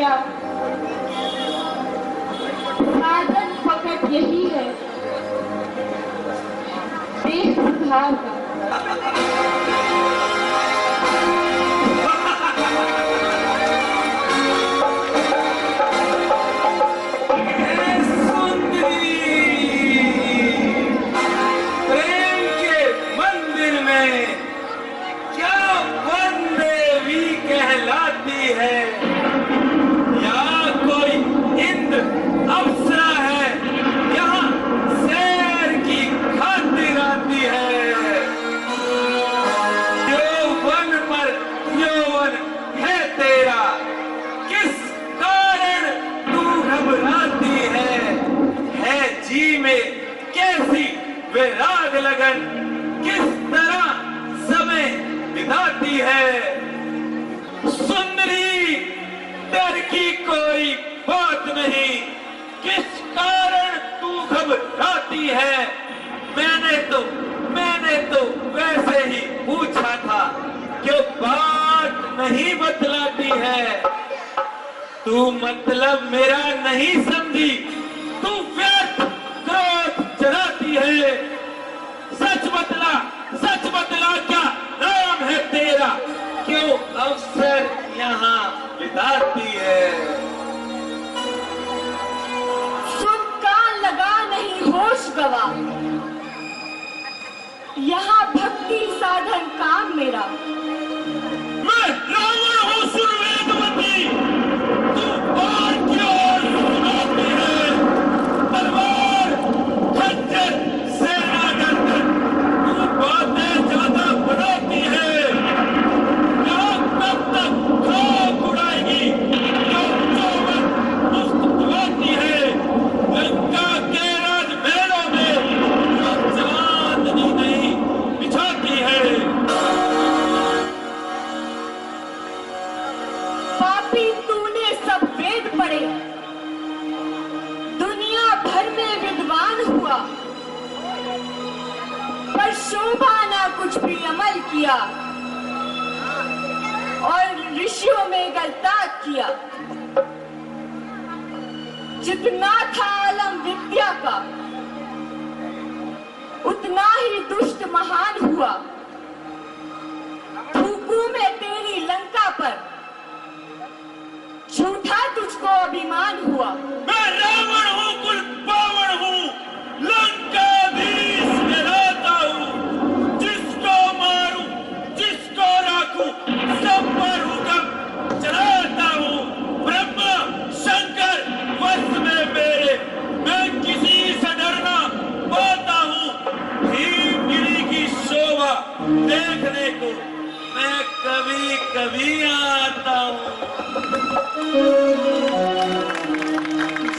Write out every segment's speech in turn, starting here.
किया। साधन फकत यही है, देश सुधार का। विराग लगन किस तरह समय बिताती है। सुंदरी डर की कोई बात नहीं, किस कारण तू घबराती है। मैंने तो वैसे ही पूछा था, क्यों बात नहीं बतलाती है। तू मतलब मेरा नहीं समझी, तू व्यर्थ क्रोध जलाती है। सच बतला क्या नाम है तेरा, क्यों अवसर यहाँ बिताती है। सुन कान लगा नहीं होश गवा, यहाँ भक्ति साधन काम मेरा। मैं रावण हूँ सुन वेदवती, तू और की ओर सुनाती है। तलवार खंजर सेना गर्दन, तू बातें ज्यादा बनाती है। यहाँ कब तक खाक उड़ाएगी, जो चौवन मुफ्त उड़ाती है। लंका के राजमहलों में जो चांदनी नहीं बिछाती है। पापी तूने सब वेद पढ़े, दुनिया भर में विद्वान हुआ, पर शोभा ना कुछ भी अमल किया और ऋषियों में गलतात किया। जितना था आलम विद्या का, उतना ही दुष्ट महान हुआ। थूकू में तेरी लंका पर, झूठा तुझको अभिमान हुआ। मैं रावण हूँ, कुल पावण हूँ, लंकाधीश कहलाता हूँ। जिसको मारूं, जिसको राखूं, सब पर हुक्म चलाता हूँ। ब्रह्मा शंकर वश में मेरे, मैं किसी से डरना पाता हूँ। भीमगिरी की शोभा देखने को मैं कभी कभी आता हूँ।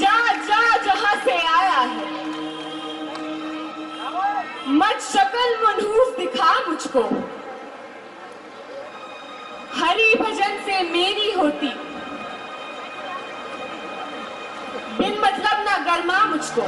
जा जहां से आया है, मत शक्ल मनहूस दिखा मुझको। हरि भजन से मेरी होती, बिन मतलब ना गरमा मुझको।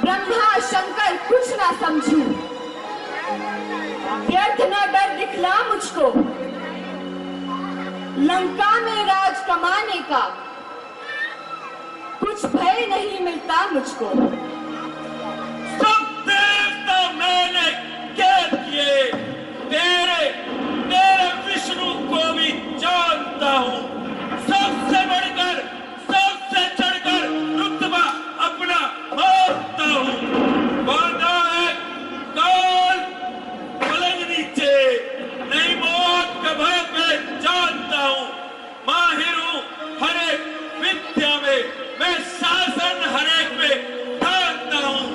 ब्रह्मा शंकर कुछ ना समझू, व्यर्थ ना डर दिखला मुझको। लंका में राज कमाने का कुछ भय नहीं मिलता मुझको। सब देवता मैंने कैद किए, तेरे विष्णु को भी जानता हूँ। सबसे बढ़कर, सबसे चढ़कर रुतबा अपना मानता हूँ। बांधा है काल पलंग नीचे, नहीं मौत का भय जानता हूँ। माहिर हूँ हर एक विद्या में, मैं शासन हर एक में जानता हूँ।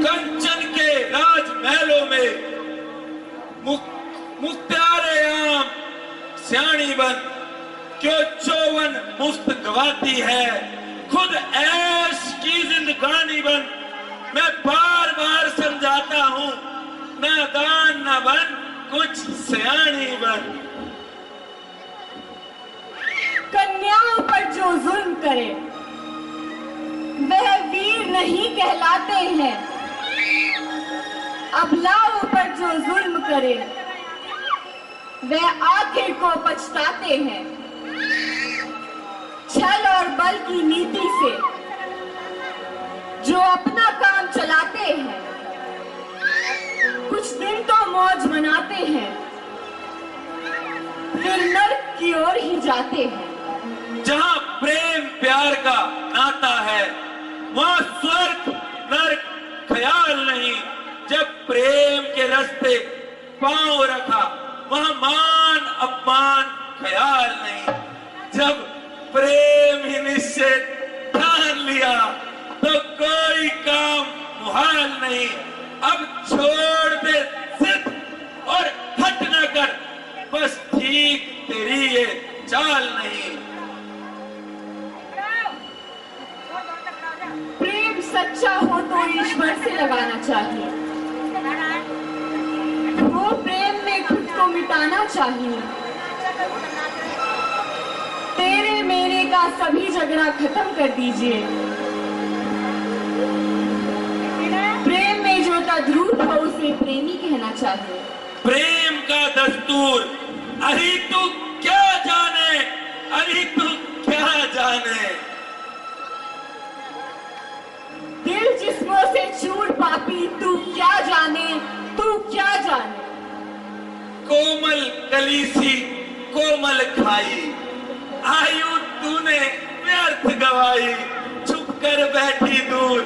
कंचन के राजमहलों में मुख्तारे आम सियाणी बन, क्यों चौवन मुफ्त गवाती है। खुद ऐश की जिंदगानी बन, मैं बार बार समझाता हूँ। नादान न बन, कुछ सियाणी बन। कन्याओं पर जो जुल्म करे, वह वीर नहीं कहलाते हैं। अबलाओं पर जो जुल्म करे वे आखिर को पछताते हैं। छल और बल की नीति से जो अपना काम चलाते हैं कुछ दिन तो मौज मनाते हैं, फिर नर्क की ओर ही जाते हैं। जहां प्रेम प्यार का नाता है वहां स्वर्ग नर्क ख्याल नहीं। जब प्रेम के रास्ते पांव रखा वहां मान अपमान ख्याल नहीं। जब प्रेम ही निश्चय ठान लिया तो कोई काम मुहाल नहीं। अब छोड़ दे जिद और हट न कर, बस ठीक तेरी ये चाल नहीं। प्रेम सच्चा हो तो ईश्वर से लगाना चाहिए, वो प्रेम में खुद को मिटाना चाहिए। तेरे मेरे का सभी झगड़ा खत्म कर दीजिए। प्रेम में जो तद्रूप हो उसे प्रेमी कहना चाहिए। प्रेम का दस्तूर अरे तू क्या जाने, अरे तू क्या जाने। दिल जिस्मों से चूर पापी तू क्या जाने, तू क्या जाने। कोमल कलीसी कोमल खाई, आयु तूने व्यर्थ गवाई। छुप कर बैठी दूर,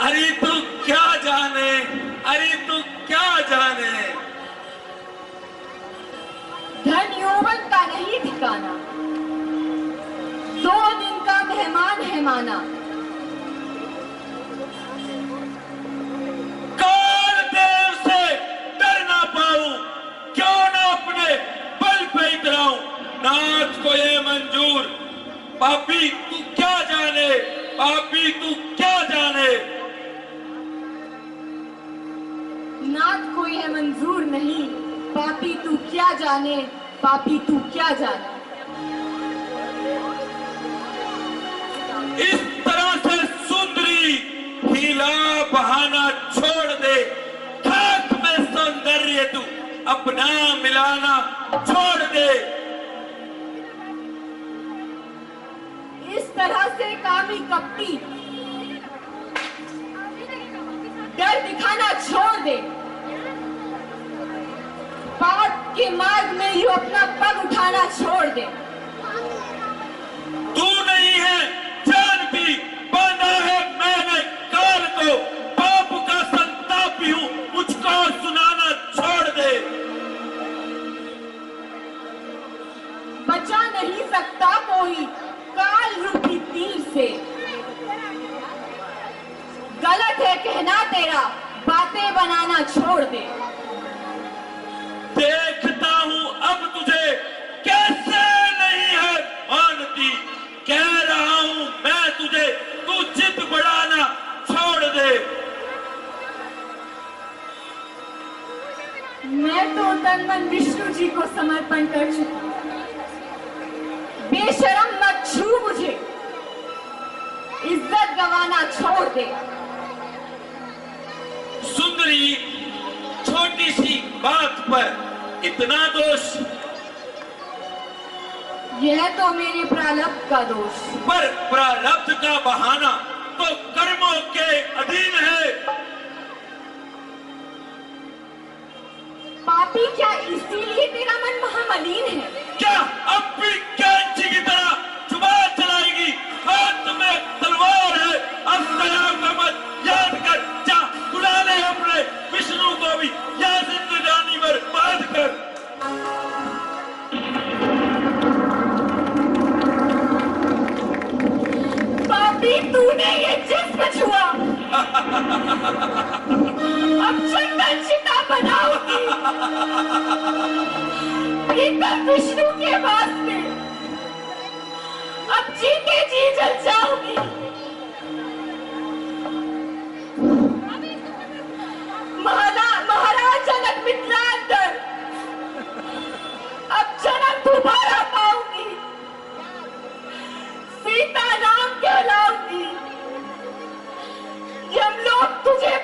अरे तू क्या जाने, अरे तू क्या जाने। धन यौवन का नहीं ठिकाना, 2 दिन का मेहमान है माना। काल देव से डर ना पाऊं, क्यों ना अपने बल पे इतराऊं। नाथ को ये मंजूर, पापी तू क्या जाने, पापी तू क्या जाने। नाथ को यह मंजूर नहीं, पापी तू क्या जाने, पापी तू क्या जाने। इस तरह से सुंदरी हीला बहाना छोड़ दे। खाक में सौंदर्य तू अपना मिलाना छोड़ दे। इस तरह से कामी कपटी डर दिखाना छोड़ दे। पाप के मार्ग में यू अपना पग उठाना छोड़ दे। तू नहीं है जानती, बांधा है मैंने काल को। पाप का संतापी हूं, मुझको सुनाना छोड़ दे। बचा नहीं सकता कोई काल रूपी तीर से। गलत है कहना तेरा, बातें बनाना छोड़ दे। देखता हूं अब तुझे कैसे नहीं है मानती। कह रहा हूं मैं तुझे, तू जिद बढ़ाना छोड़ दे। मैं तो तन मन विष्णु जी को समर्पण कर चुकी। बेशरम मत छू मुझे, इज्जत गंवाना छोड़ दे। सुंदरी छोटी सी बात पर इतना दोष, यह तो मेरे प्रारब्ध का दोष। पर प्रारब्ध का बहाना तो कर्मों के अधीन है। पापी क्या इसीलिए तेरा मन महामलिन है? क्या अब भी कैंची की तरह जुबान चलाएगी? हाथ में तलवार है, अब दया का मत याद कर। जा बुला ले अपने विष्णु को भी, या जिंदगानी बर्बाद कर। पापी तूने ये जिस्म छुआ, अब चंदन चिता बनाऊंगी भीतर विष्णु के वास्ते। अब जीते जी जल जाऊंगी। महाराज जनक मित्रांतर, अब जन्म दोबारा पाऊंगी। सीता राम कहलाऊंगी। यमलोक तुझे